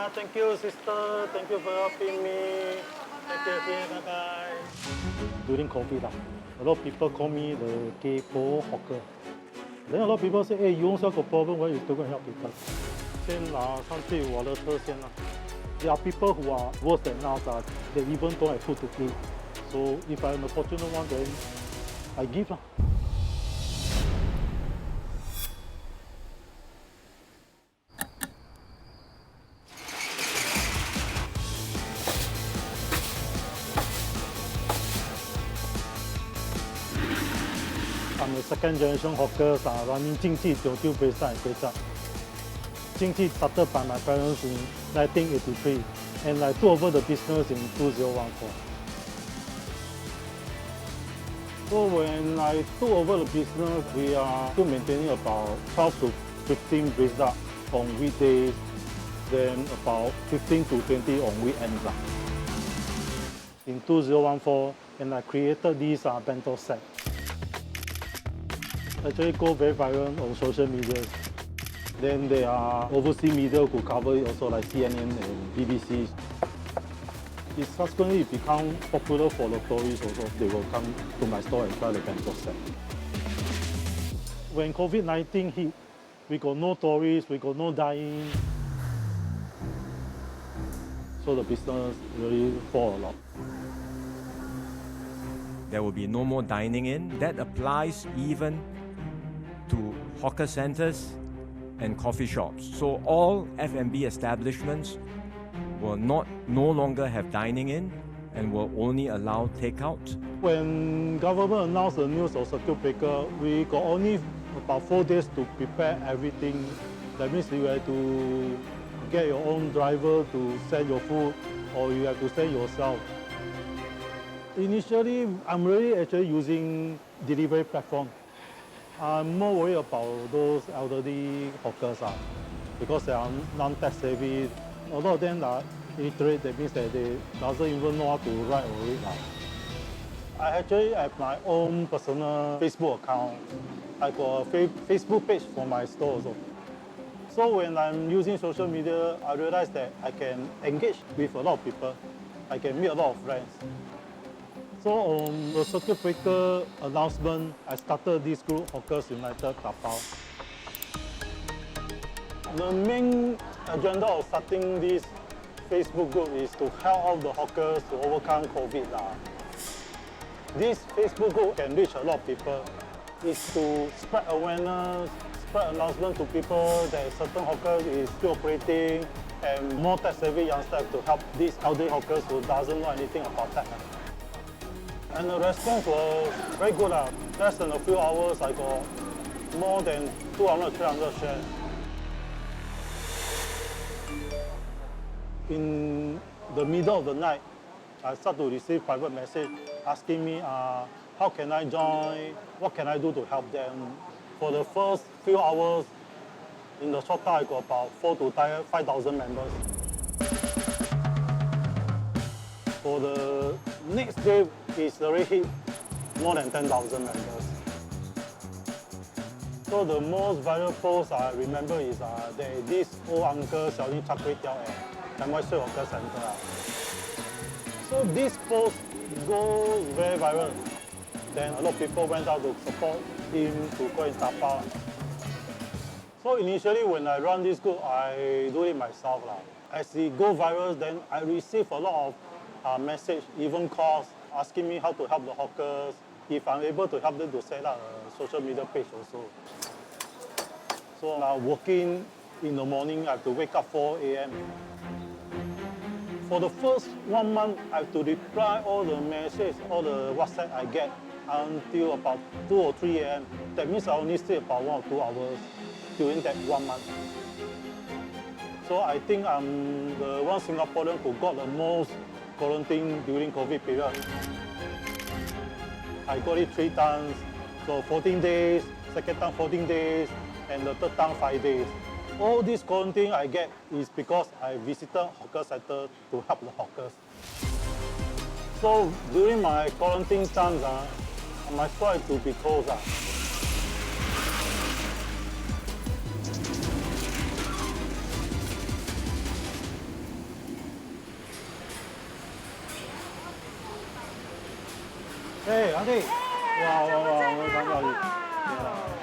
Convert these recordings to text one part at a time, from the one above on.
Yeah, thank you, sister. Thank you for helping me. Thank you. Okay, bye-bye. During COVID, a lot of people call me the kaypoh hawker. Then a lot of people say, hey, you also got problem, why you still going to help people? 先拿上去我的车先啦。There are people who are worse than us. They even don't have food to eat. So if I'm a fortunate one, then I give lah. I'm a second generation hawker running 经济 Teochew Bayside and Kway Chap. 经济 started by my parents in 1983 and I took over the business in 2014. So when I took over the business, we are still maintaining about 12 to 15 Bayside on weekdays, then about 15 to 20 on weekends. In 2014, and I created this bento set. Actually go very viral on social media. Then there are overseas media who cover it also, like CNN and BBC. It subsequently become popular for the tourists also. They will come to my store and try the bento set. When COVID-19 hit, we got no tourists, we got no dining. So the business really fall a lot. There will be no more dining in. That applies even to hawker centers and coffee shops. So all F&B establishments will no longer have dining in and will only allow takeout. When government announced the news of circuit breaker, we got only about 4 days to prepare everything. That means you have to get your own driver to send your food, or you have to send yourself. Initially, I'm really actually using delivery platform. I'm more worried about those elderly hawkers because they are non-tech savvy. A lot of them are illiterate, that means that they doesn't even know how to write or read. I actually have my own personal Facebook account. I got a Facebook page for my store also. So when I'm using social media, I realize that I can engage with a lot of people. I can meet a lot of friends. So on the circuit breaker announcement, I started this group, Hawkers United Dabao. The main agenda of starting this Facebook group is to help all the hawkers to overcome COVID. This Facebook group can reach a lot of people. It's to spread awareness, spread announcement to people that certain hawkers is still operating, and more tech-savvy youngsters to help these elderly hawkers who doesn't know anything about tech. And the response was very good. Less than a few hours, I got more than 200, 300 shares. In the middle of the night, I start to receive private message asking me, how can I join? What can I do to help them? For the first few hours, in the short time, I got about 4,000 to 5,000 members. For the next day, it's already hit more than 10,000 members. So the most viral post I remember is that this old uncle selling char kway teow at Dabao Hawker Center. So this post goes very viral. Then a lot of people went out to support him to go and Dabao. So initially when I run this group, I do it myself. As it goes viral, then I receive a lot of message, even calls, asking me how to help the hawkers, if I'm able to help them to set up a social media page also. So now working in the morning, I have to wake up 4 a.m. For the first 1 month, I have to reply all the messages, all the WhatsApp I get until about 2 or 3 a.m. That means I only sleep about 1 or 2 hours during that 1 month. So I think I'm the one Singaporean who got the most quarantine during COVID period. I got it 3 times, so 14 days, second time 14 days, and the third time 5 days. All this quarantine I get is because I visited hawker center to help the hawkers. So during my quarantine times, my store had to be closed. 哎，阿弟，哇，我看到你，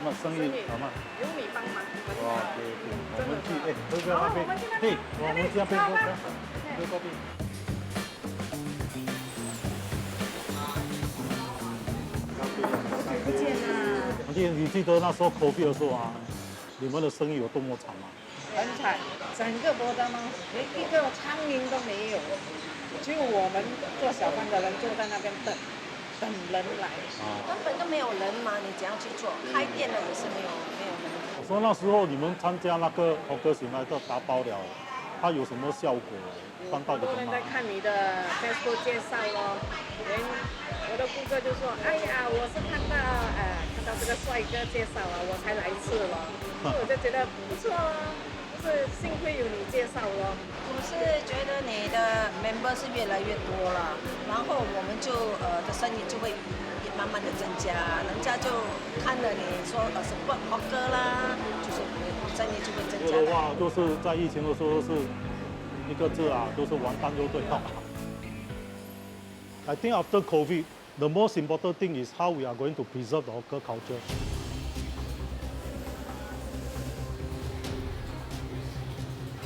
那生意好吗？有你帮忙，很哇，好。对，我真的们去，很好。哎，哥哥那边，嘿，我们这边哥哥，哥哥边。不见啦，阿弟，你记得那时候 COVID 的时候啊，你们的生意有多么惨吗？很惨，整个波德吗？连一个苍蝇都没有，就我们做小贩的人坐在那边等人来。根本就没有人嘛，你怎样去做？开店了也是没有人。我说那时候你们参加那个 Hawker United 打包了，它有什么效果？赚到你的吗很多人在？看你的 Facebook 介绍咯，连我的顾客就说：“哎呀，我是看到这个帅哥介绍啊，我才来吃咯。”所以我就觉得不错咯，就是幸亏有你介绍咯。我是觉得你的 member 是越来越多了，然后我们就的生意就会也慢慢的增加，人家就看了你说是不好哥啦，就是生意就会增加的。这个的话，就是在疫情的时候是一个字啊，就是完蛋就对了。I think after COVID, the most important thing is how we are going to preserve the hawker culture.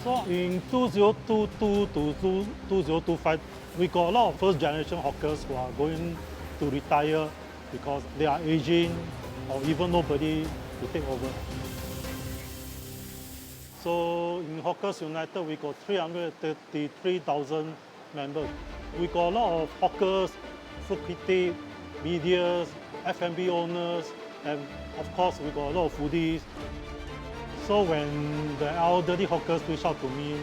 So in 2022 to 2025, we got a lot of first generation hawkers who are going to retire because they are aging or even nobody to take over. So in Hawkers United, we got 333,000 members. We got a lot of hawkers, food critics, medias, F&B owners, and of course we got a lot of foodies. So when the elderly hawkers reached out to me,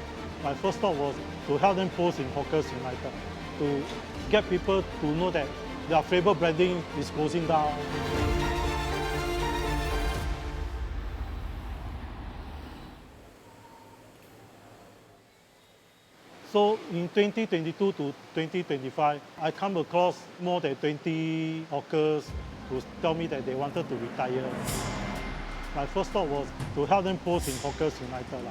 my first thought was to help them post in Hawkers United, to get people to know that their favorite branding is closing down. So in 2022 to 2025, I come across more than 20 hawkers who tell me that they wanted to retire. My first thought was to help them post in Hawkers United,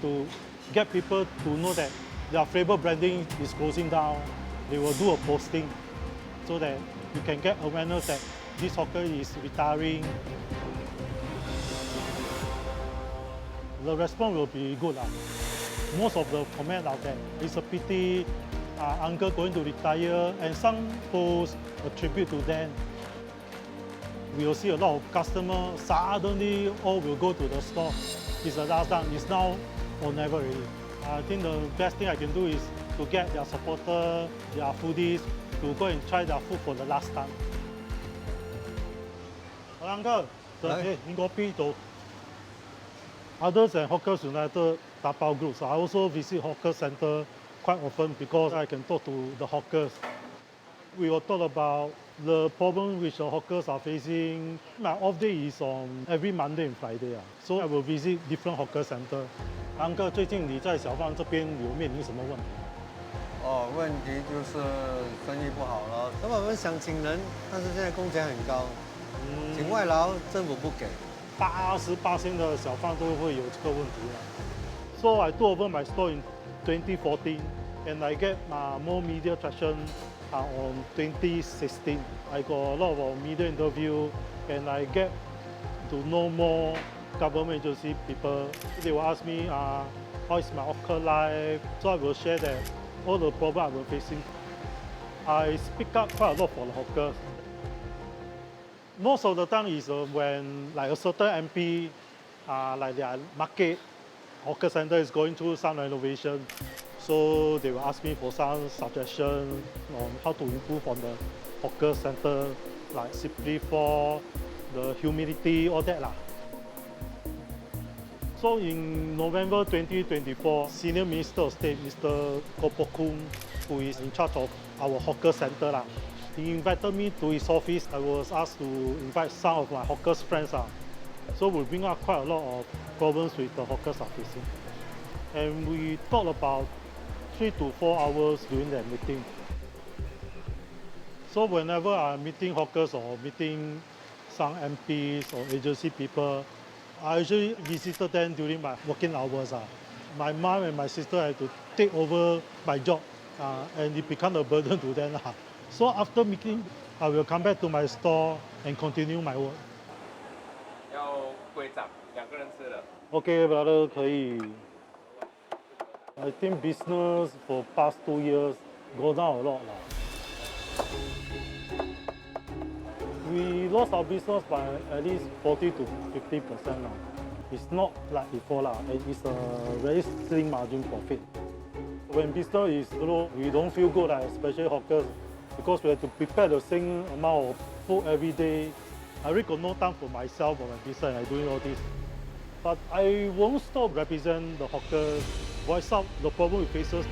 to get people to know that their favorite branding is closing down. They will do a posting so that you can get awareness that this hawker is retiring. The response will be good. Most of the comment out there, it's a pity uncle going to retire, and some posts a tribute to them. We will see a lot of customers suddenly all will go to the store. It's the last time. It's now or never really. I think the best thing I can do is to get their supporters, their foodies, to go and try their food for the last time. Uncle, hey, you kopi to. Other than Hawkers United Dabao groups, I also visit hawker center quite often because I can talk to the hawkers. We will talk about the problem which the hawkers are facing. My off day is on every Monday and Friday, so I will visit different hawker center. Uncle, 最近你在小贩这边有面临什么问题？问题就是生意不好了。那么我们想请人，但是现在工钱很高，请外劳政府不给。88%的小贩都会有这个问题了。So I took over my store in 2014, and I get more media traction on 2016. I got a lot of media interview, and I get to know more government agency people. They will ask me, how is my hawker life? So I will share that all the problems I was facing. I speak up quite a lot for the hawkers. Most of the time is when like a certain MP, like their market hawker center is going through some renovation, so they will ask me for some suggestion on how to improve on the hawker center, like simply for the humidity, all that lah. So in November 2024, Senior Minister of State, Mr. Kopokung, who is in charge of our hawker center lah, he invited me to his office. I was asked to invite some of my hawkers friends. So we bring up quite a lot of problems with the hawkers are facing. And we talked about 3 to 4 hours during that meeting. So whenever I'm meeting hawkers or meeting some MPs or agency people, I usually visited them during my working hours. My mom and my sister had to take over my job, and it became a burden to them. So after meeting I will come back to my store and continue my work. 要归账，2个人吃的。 Okay, brother, 可以。I think business for past 2 years go down a lot lah. We lost our business by at least 40 to 50% now. It's not like before lah. It's a very slim margin profit. When business is low, we don't feel good, especially hawkers, because we have to prepare the same amount of food every day. I really got no time for myself or my business, and I'm doing all this. But I won't stop represent the hawkers, voice out the problem we faces